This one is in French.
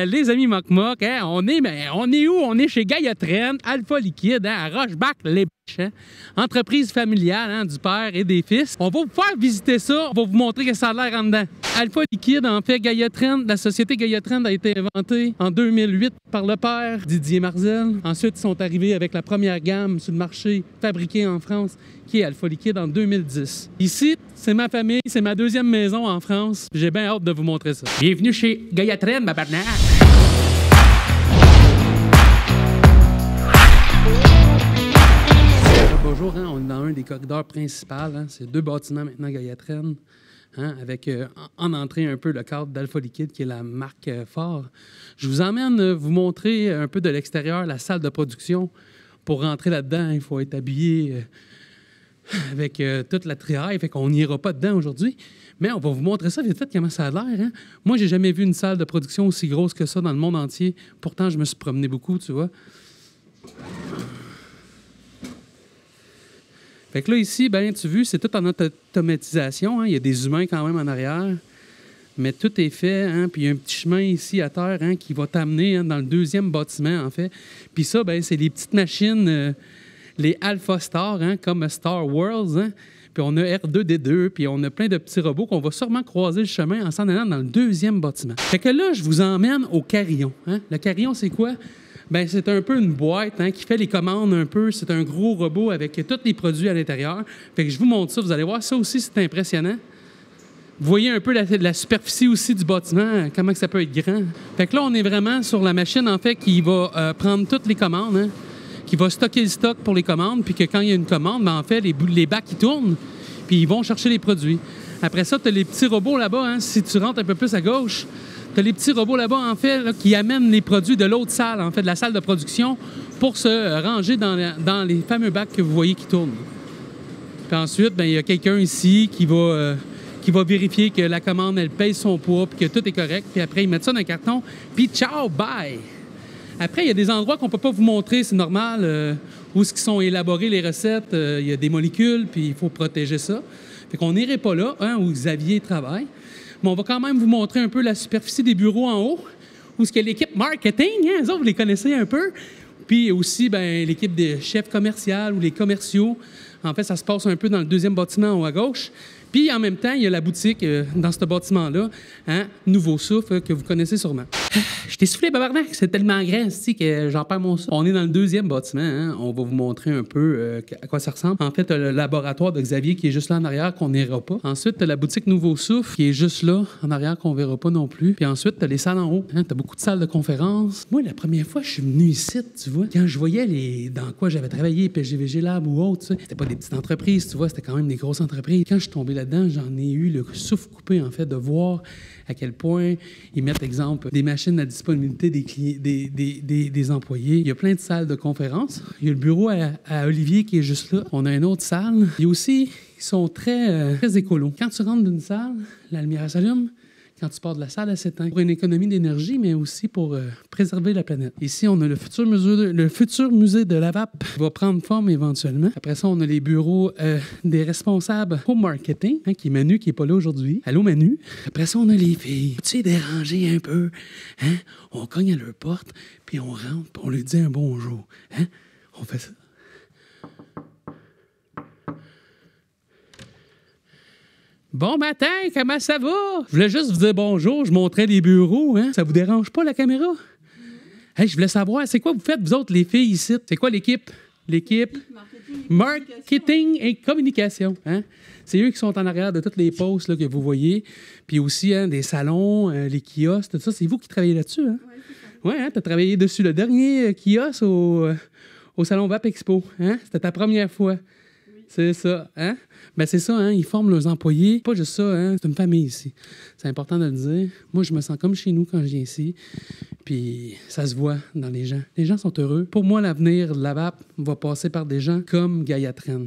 les amis Moc-Moc, hein, on est où? On est chez Gaia Trend, Alpha Liquide, hein, à Rochebac, les hein? Entreprise familiale, hein, du père et des fils. On va vous faire visiter ça, on va vous montrer que ça a l'air en dedans. Alpha Liquide, en fait, Gaia Trend, la société Gaia Trend a été inventée en 2008 par le père Didier Marzel. Ensuite, ils sont arrivés avec la première gamme sur le marché fabriquée en France, qui est Alpha Liquide en 2010. Ici, c'est ma famille, c'est ma deuxième maison en France. J'ai bien hâte de vous montrer ça. Bienvenue chez Gaia Trend, ma barnaque! Bonjour, hein, on est dans un des corridors principaux. Hein, c'est 2 bâtiments maintenant Gaia Trend, hein, avec en entrée un peu le cadre d'Alpha Liquide qui est la marque phare. Je vous emmène vous montrer un peu de l'extérieur la salle de production. Pour rentrer là-dedans, il faut être habillé avec toute la triaille, fait qu'on n'ira pas dedans aujourd'hui. Mais on va vous montrer ça vite fait comment ça a l'air. Hein. Moi, j'ai jamais vu une salle de production aussi grosse que ça dans le monde entier. Pourtant, je me suis promené beaucoup, tu vois. Fait que là, ici, ben, tu vois, c'est tout en automatisation. Hein. Il y a des humains quand même en arrière. Mais tout est fait. Hein. Puis il y a un petit chemin ici à terre, hein, qui va t'amener, hein, dans le deuxième bâtiment, en fait. Puis ça, ben, c'est les petites machines, les Alpha Star, hein, comme Star Wars. Hein. Puis on a R2-D2, puis on a plein de petits robots qu'on va sûrement croiser le chemin en s'en allant dans le deuxième bâtiment. Fait que là, je vous emmène au carillon. Hein. Le carillon, c'est quoi? Ben, c'est un peu une boîte, hein, qui fait les commandes un peu. C'est un gros robot avec tous les produits à l'intérieur. Fait que je vous montre ça. Vous allez voir, ça aussi, c'est impressionnant. Vous voyez un peu la superficie aussi du bâtiment, comment que ça peut être grand. Fait que là, on est vraiment sur la machine, en fait, qui va prendre toutes les commandes, hein, qui va stocker le stock pour les commandes, puis que quand il y a une commande, ben, en fait, les bacs, ils tournent, puis ils vont chercher les produits. Après ça, tu as les petits robots là-bas, hein, si tu rentres un peu plus à gauche. Tu as les petits robots là-bas, en fait, là, qui amènent les produits de l'autre salle, en fait, de la salle de production, pour se ranger dans les fameux bacs que vous voyez qui tournent. Puis ensuite, ben, il y a quelqu'un ici qui va vérifier que la commande, elle pèse son poids, puis que tout est correct. Puis après, ils mettent ça dans un carton, puis ciao, bye! Après, il y a des endroits qu'on ne peut pas vous montrer, c'est normal, où sont élaborées les recettes. Il y a des molécules, puis il faut protéger ça. Fait qu'on n'irait pas là, hein, où Xavier travaille. Mais on va quand même vous montrer un peu la superficie des bureaux en haut, où il y a l'équipe marketing, hein, eux autres, vous les connaissez un peu. Puis aussi, ben, l'équipe des chefs commerciaux ou les commerciaux. En fait, ça se passe un peu dans le deuxième bâtiment en haut à gauche. Puis en même temps, il y a la boutique dans ce bâtiment-là, hein, Nouveau Souffle, que vous connaissez sûrement. Je t'ai soufflé, babarnak, c'est tellement grand ici que j'en perds mon souffle. On est dans le deuxième bâtiment, hein. On va vous montrer un peu à quoi ça ressemble. En fait, le laboratoire de Xavier qui est juste là en arrière, qu'on n'ira pas. Ensuite, t'as la boutique Nouveau Souffle qui est juste là en arrière, qu'on verra pas non plus. Puis ensuite, t'as les salles en haut. Hein. T'as beaucoup de salles de conférences. Moi, la première fois, je suis venu ici, tu vois, quand je voyais dans quoi j'avais travaillé, PGVG Lab ou autre, c'était pas des petites entreprises, tu vois, c'était quand même des grosses entreprises. Quand je suis tombé là-dedans, j'en ai eu le souffle coupé, en fait, de voir à quel point ils mettent, exemple, des machines à disponibilité des employés. Il y a plein de salles de conférences. Il y a le bureau à Olivier qui est juste là. On a une autre salle. Il y a aussi, ils sont très écolos. Quand tu rentres d'une salle, la lumière s'allume. Quand tu pars de la salle, elle s'éteint. Pour une économie d'énergie, mais aussi pour préserver la planète. Ici, on a le futur musée de la vape qui va prendre forme éventuellement. Après ça, on a les bureaux des responsables au marketing, hein, qui est Manu, qui n'est pas là aujourd'hui. Allô, Manu? Après ça, on a les filles. Tu sais, déranger un peu. Hein? On cogne à leur porte, puis on rentre, puis on leur dit un bonjour. Hein? On fait ça. Bon matin, comment ça va? Je voulais juste vous dire bonjour, je montrais les bureaux, hein? Ça vous dérange pas, la caméra? Hey, je voulais savoir, c'est quoi vous faites, vous autres, les filles ici? C'est quoi l'équipe? L'équipe marketing et communication. Hein? C'est eux qui sont en arrière de toutes les postes là, que vous voyez. Puis aussi, hein, des salons, les kiosques, tout ça. C'est vous qui travaillez là-dessus, hein? Oui, c'est ça. Oui, hein, tu as travaillé dessus. Le dernier kiosque au Salon VAP Expo. Hein? C'était ta première fois. Oui. C'est ça, hein? Ben c'est ça, hein? Ils forment leurs employés. Pas juste ça, hein? C'est une famille ici. C'est important de le dire. Moi, je me sens comme chez nous quand je viens ici. Puis ça se voit dans les gens. Les gens sont heureux. Pour moi, l'avenir de la VAP va passer par des gens comme Gaia Trend.